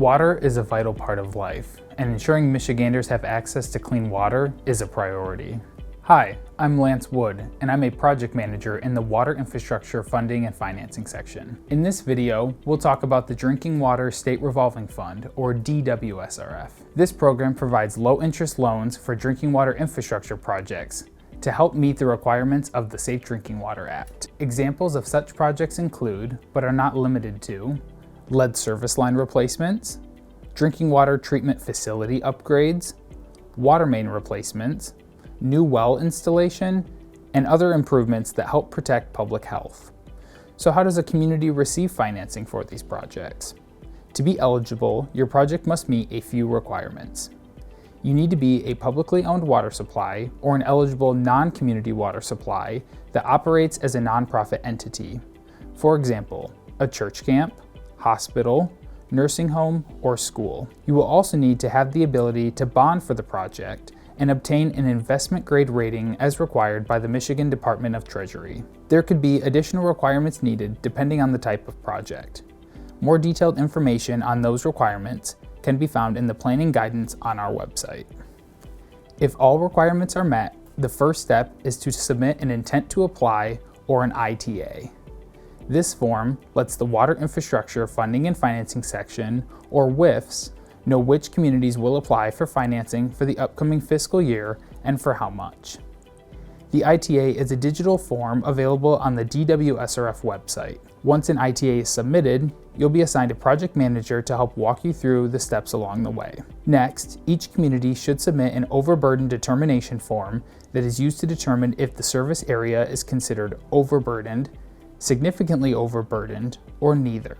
Water is a vital part of life, and ensuring Michiganders have access to clean water is a priority. Hi, I'm Lance Wood, and I'm a project manager in the Water Infrastructure Funding and Financing section. In this video, we'll talk about the Drinking Water State Revolving Fund, or DWSRF. This program provides low-interest loans for drinking water infrastructure projects to help meet the requirements of the Safe Drinking Water Act. Examples of such projects include, but are not limited to, lead service line replacements, drinking water treatment facility upgrades, water main replacements, new well installation, and other improvements that help protect public health. So how does a community receive financing for these projects? To be eligible, your project must meet a few requirements. You need to be a publicly owned water supply or an eligible non-community water supply that operates as a nonprofit entity. For example, a church camp, hospital, nursing home, or school. You will also need to have the ability to bond for the project and obtain an investment grade rating as required by the Michigan Department of Treasury. There could be additional requirements needed depending on the type of project. More detailed information on those requirements can be found in the planning guidance on our website. If all requirements are met, the first step is to submit an intent to apply or an ITA. This form lets the Water Infrastructure Funding and Financing section, or WIFS, know which communities will apply for financing for the upcoming fiscal year and for how much. The ITA is a digital form available on the DWSRF website. Once an ITA is submitted, you'll be assigned a project manager to help walk you through the steps along the way. Next, each community should submit an overburden determination form that is used to determine if the service area is considered overburdened, significantly overburdened, or neither.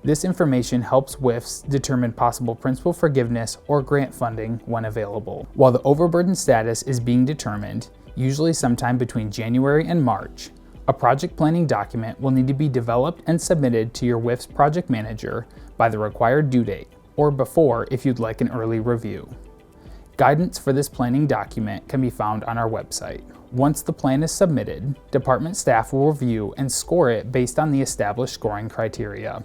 This information helps WIFs determine possible principal forgiveness or grant funding when available. While the overburden status is being determined, usually sometime between January and March, a project planning document will need to be developed and submitted to your WIF's project manager by the required due date, or before if you'd like an early review. Guidance for this planning document can be found on our website. Once the plan is submitted, department staff will review and score it based on the established scoring criteria.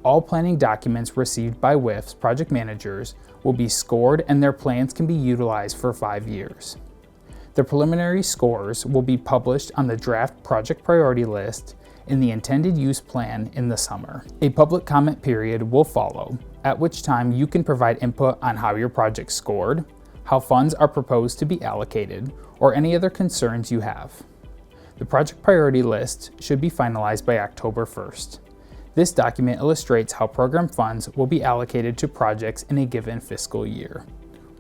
All planning documents received by WIF's project managers will be scored and their plans can be utilized for 5 years. The preliminary scores will be published on the draft project priority list in the intended use plan in the summer. A public comment period will follow, at which time you can provide input on how your project scored, how funds are proposed to be allocated, or any other concerns you have. The project priority list should be finalized by October 1st. This document illustrates how program funds will be allocated to projects in a given fiscal year.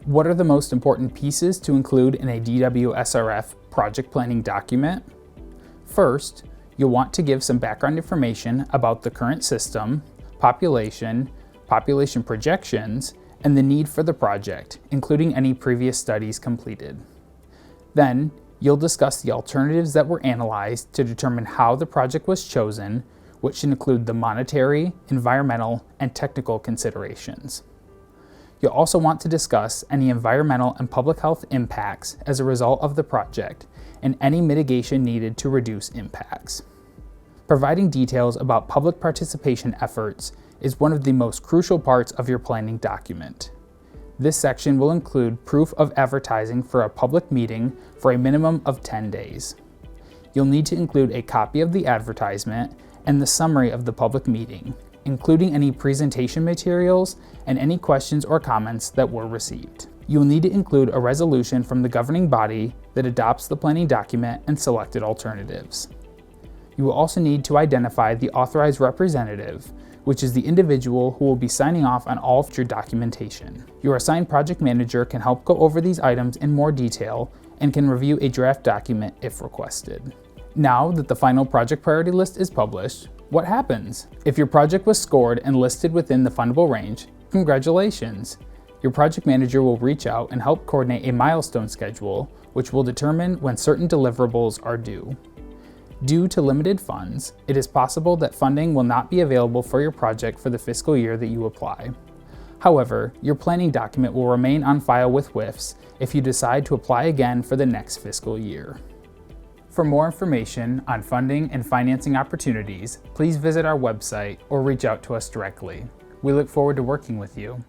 What are the most important pieces to include in a DWSRF project planning document? First, you'll want to give some background information about the current system, population projections, and the need for the project, including any previous studies completed. Then, you'll discuss the alternatives that were analyzed to determine how the project was chosen, which should include the monetary, environmental, and technical considerations. You'll also want to discuss any environmental and public health impacts as a result of the project and any mitigation needed to reduce impacts. Providing details about public participation efforts is one of the most crucial parts of your planning document. This section will include proof of advertising for a public meeting for a minimum of 10 days. You'll need to include a copy of the advertisement and the summary of the public meeting, including any presentation materials and any questions or comments that were received. You'll need to include a resolution from the governing body that adopts the planning document and selected alternatives. You will also need to identify the authorized representative, which is the individual who will be signing off on all future documentation. Your assigned project manager can help go over these items in more detail and can review a draft document if requested. Now that the final project priority list is published, what happens? If your project was scored and listed within the fundable range, congratulations! Your project manager will reach out and help coordinate a milestone schedule, which will determine when certain deliverables are due. Due to limited funds, it is possible that funding will not be available for your project for the fiscal year that you apply. However, your planning document will remain on file with WIFs if you decide to apply again for the next fiscal year. For more information on funding and financing opportunities, please visit our website or reach out to us directly. We look forward to working with you.